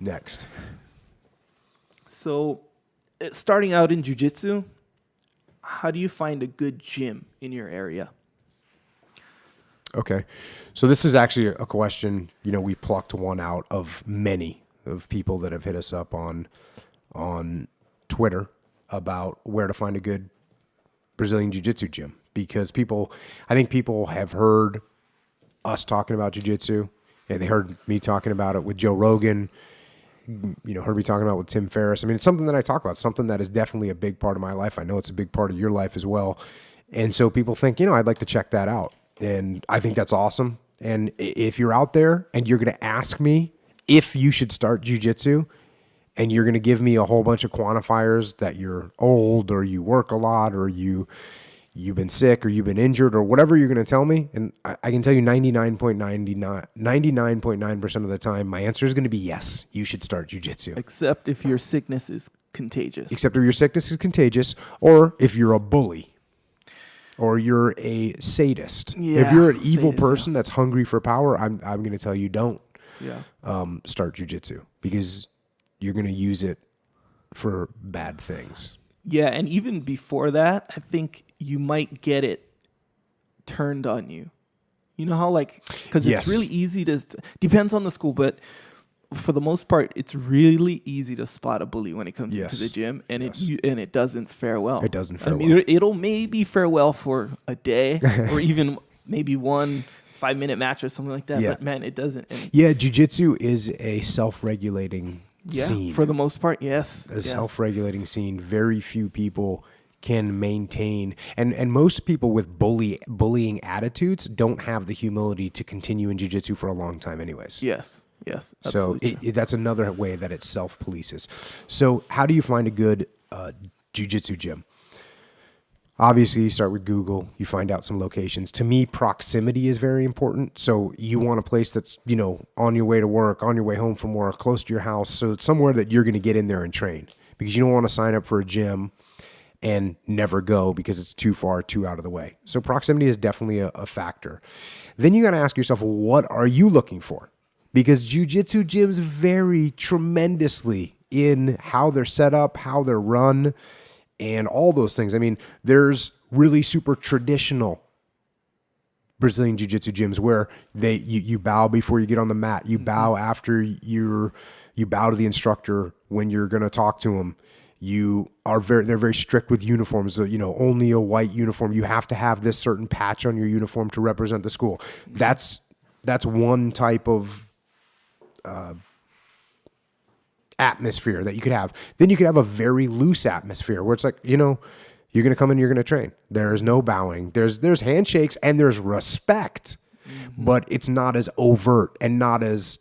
next? So, starting out in jiu-jitsu, how do you find a good gym in your area? Okay. So this is actually a question, we plucked one out of many of people that have hit us up on Twitter about where to find a good Brazilian Jiu-Jitsu gym, because I think people have heard us talking about Jiu-Jitsu, and they heard me talking about it with Joe Rogan, heard me talking about it with Tim Ferriss. I mean, it's something that I talk about, something that is definitely a big part of my life. I know it's a big part of your life as well. And so people think, I'd like to check that out. And I think that's awesome. And if you're out there and you're going to ask me if you should start jiu-jitsu, and you're going to give me a whole bunch of quantifiers that you're old, or you work a lot, or you've been sick, or you've been injured, or whatever you're going to tell me, and I can tell you 99.9% of the time, my answer is going to be yes, you should start jiu-jitsu. Except if your sickness is contagious. Or if you're a bully. Or you're a sadist. Yeah, if you're an evil person that's hungry for power, I'm going to tell you don't start jiu-jitsu, because you're going to use it for bad things. Yeah, and even before that, I think you might get it turned on you. You know how, because it's really easy depends on the school, but for the most part, it's really easy to spot a bully when it comes into the gym, and it doesn't fare well. It doesn't fare well. It'll maybe fare well for a day, or even maybe 1 5-minute match or something like that. Yeah. But man, it doesn't. Jiu-jitsu is a self-regulating scene. For the most part, yes. A self-regulating scene. Very few people can maintain, and most people with bullying attitudes don't have the humility to continue in jiu-jitsu for a long time anyways. Yes. So that's another way that it self-polices. So how do you find a good jiu-jitsu gym? Obviously, you start with Google. You find out some locations. To me, proximity is very important. So you want a place that's, on your way to work, on your way home from work, close to your house. So it's somewhere that you're going to get in there and train, because you don't want to sign up for a gym and never go because it's too far, too out of the way. So proximity is definitely a factor. Then you got to ask yourself, what are you looking for? Because jiu-jitsu gyms vary tremendously in how they're set up, how they're run, and all those things. I mean, there's really super traditional Brazilian jiu-jitsu gyms where you bow before you get on the mat. You bow after you bow to the instructor when you're going to talk to him. They're very strict with uniforms. So, only a white uniform. You have to have this certain patch on your uniform to represent the school. That's one type of atmosphere that you could have. Then you could have a very loose atmosphere where it's like, you're going to come in, you're going to train. There's no bowing. There's handshakes and there's respect, but it's not as overt and not as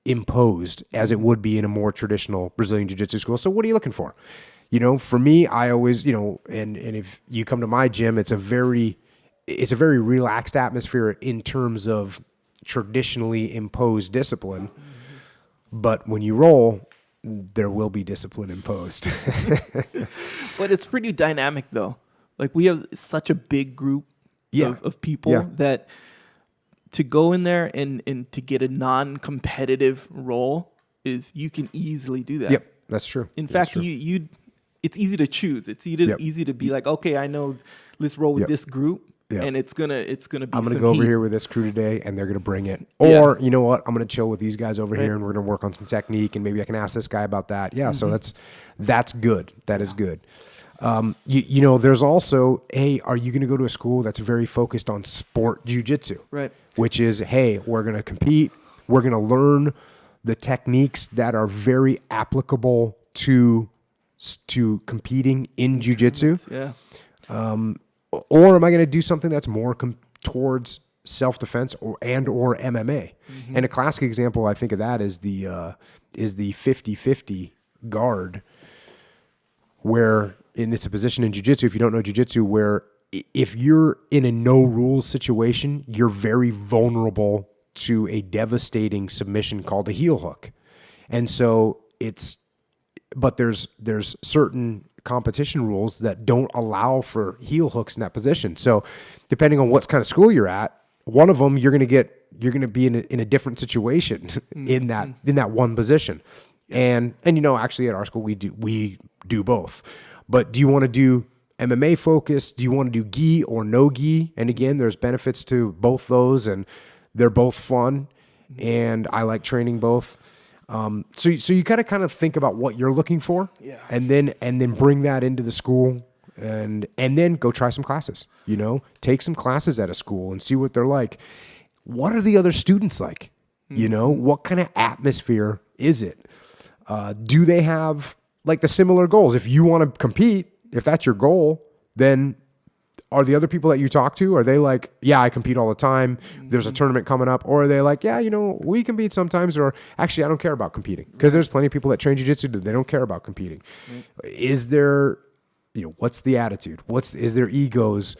imposed as it would be in a more traditional Brazilian jiu-jitsu school. So what are you looking for? For me, I always, and if you come to my gym, it's a very relaxed atmosphere in terms of traditionally imposed discipline. But when you roll, there will be discipline imposed. But it's pretty dynamic, though. We have such a big group of people that to go in there and to get a non-competitive role you can easily do that. Yep, that's true. In fact, it's easy to choose. It's easy to be like, okay, I know, let's roll with this group. Yeah. And it's gonna be. I'm gonna go over here with this crew today, and they're gonna bring it. Or you know what? I'm gonna chill with these guys over here, and we're gonna work on some technique, and maybe I can ask this guy about that. Yeah. So that's good. That is good. There's also, hey, are you gonna go to a school that's very focused on sport jiu-jitsu? Right. Which is, hey, we're gonna compete. We're gonna learn the techniques that are very applicable to competing in jiu-jitsu. Yeah. Or am I going to do something that's more towards self-defense or MMA? Mm-hmm. And a classic example I think of that is the 50-50 guard, where it's a position in jiu-jitsu, if you don't know jiu-jitsu, where if you're in a no-rules situation, you're very vulnerable to a devastating submission called a heel hook. And so but there's certain competition rules that don't allow for heel hooks in that position. So depending on what kind of school you're at one of them, you're going to be in a different situation in that one position. And actually at our school, we do both. But do you want to do MMA focus? Do you want to do gi or no gi? And again, there's benefits to both those, and they're both fun. And I like training both. So you gotta kind of think about what you're looking for, and then bring that into the school, and then go try some classes. Take some classes at a school and see what they're like. What are the other students like? What kind of atmosphere is it? Do they have like the similar goals? If you want to compete, if that's your goal, then are the other people that you talk to, are they like, yeah, I compete all the time, there's a tournament coming up? Or are they like, yeah, we compete sometimes, or actually I don't care about competing? Because there's plenty of people that train jiu-jitsu that they don't care about competing. Is there, what's the attitude? Is there egos?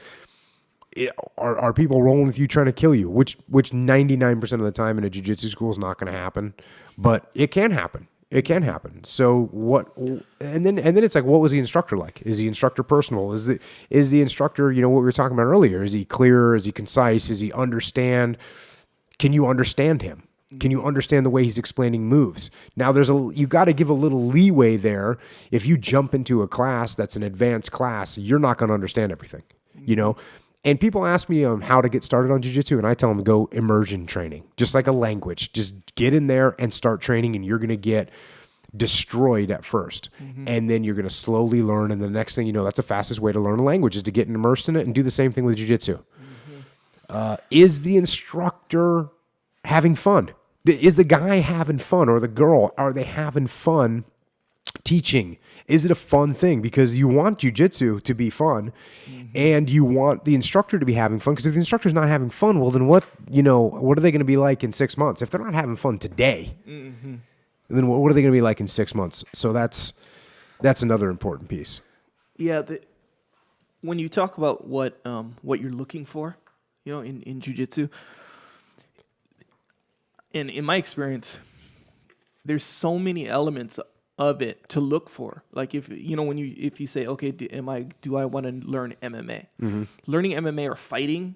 Are people rolling with you trying to kill you? Which 99% of the time in a jiu-jitsu school is not going to happen, but it can happen. It can happen. So what? And then it's like, what was the instructor like? Is the instructor personal? Is the instructor, what we were talking about earlier? Is he clear? Is he concise? Is he understand? Can you understand him? Can you understand the way he's explaining moves? Now you got to give a little leeway there. If you jump into a class that's an advanced class, you're not going to understand everything, And people ask me how to get started on jiu-jitsu, and I tell them go immersion training, just like a language. Just get in there and start training, and you're going to get destroyed at first. And then you're going to slowly learn, and the next thing you know, that's the fastest way to learn a language, is to get immersed in it, and do the same thing with jiu-jitsu. Is the instructor having fun? Is the guy having fun, or the girl, are they having fun teaching? Is it a fun thing? Because you want jiu-jitsu to be fun, and you want the instructor to be having fun. Because if the instructor's not having fun, well, then what are they going to be like in 6 months? If they're not having fun today, then what are they going to be like in 6 months? So that's another important piece. Yeah, when you talk about what you're looking for, in jiu-jitsu, and in my experience, there's so many elements of it to look for. Like if you say, okay, do I want to learn MMA? Learning MMA or fighting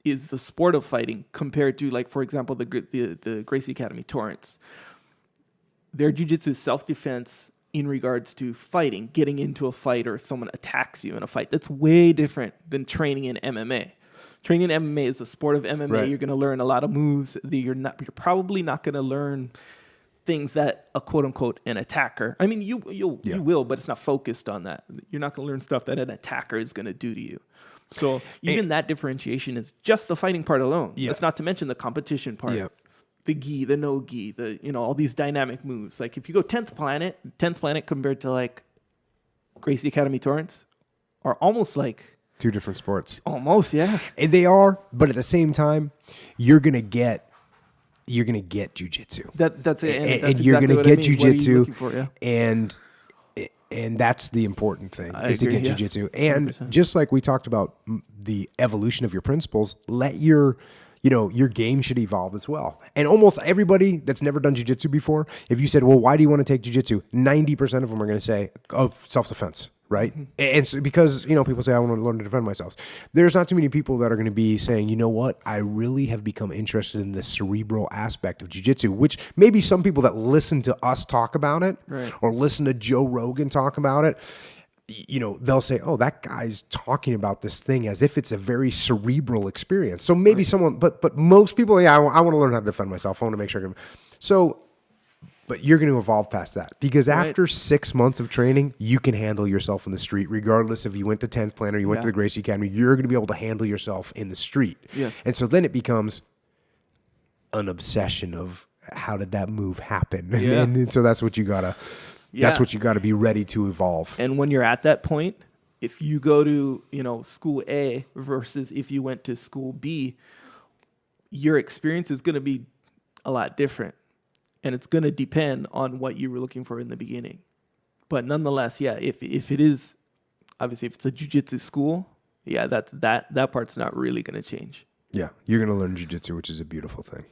is the sport of fighting compared to, like, for example, the Gracie Academy Torrance. Their jiu-jitsu is self-defense in regards to fighting, getting into a fight, or if someone attacks you in a fight. That's way different than training in MMA. Training in MMA is the sport of MMA. Right. You're going to learn a lot of moves that you're probably not going to learn things that a quote unquote an attacker. I mean, you will, but it's not focused on that. You're not going to learn stuff that an attacker is going to do to you. So even that differentiation is just the fighting part alone. Yeah. That's not to mention the competition part. Yeah. The gi, the no gi, all these dynamic moves. Like if you go 10th Planet compared to like Gracie Academy Torrance are almost like two different sports. Almost, yeah. And they are, but at the same time, you're gonna get jiu-jitsu. That's it. And you're gonna get jiu-jitsu, and that's the important thing, is to get jiu-jitsu. And 100%. Just like we talked about the evolution of your principles, let your game should evolve as well. And almost everybody that's never done jiu-jitsu before, if you said, well, why do you want to take jiu-jitsu? 90% of them are going to say, oh, self-defense, right? Mm-hmm. And so, because, people say, I want to learn to defend myself. There's not too many people that are going to be saying, you know what, I really have become interested in the cerebral aspect of jiu-jitsu, which maybe some people that listen to us talk about it, right, or listen to Joe Rogan talk about it, they'll say, oh, that guy's talking about this thing as if it's a very cerebral experience. So maybe someone, but most people, I want to learn how to defend myself. I want to make sure I can. So, but you're going to evolve past that, because after 6 months of training, you can handle yourself in the street, regardless if you went to 10th Planet or you went to the Gracie Academy. You're going to be able to handle yourself in the street. Yeah. And so then it becomes an obsession of how did that move happen? Yeah. And so that's what you got to... Yeah. That's what you got to be ready to evolve. And when you're at that point, if you go to, school A versus if you went to school B, your experience is going to be a lot different. And it's going to depend on what you were looking for in the beginning. But nonetheless, if it is, obviously, if it's a jiu-jitsu school, that part's not really going to change. Yeah, you're going to learn jiu-jitsu, which is a beautiful thing.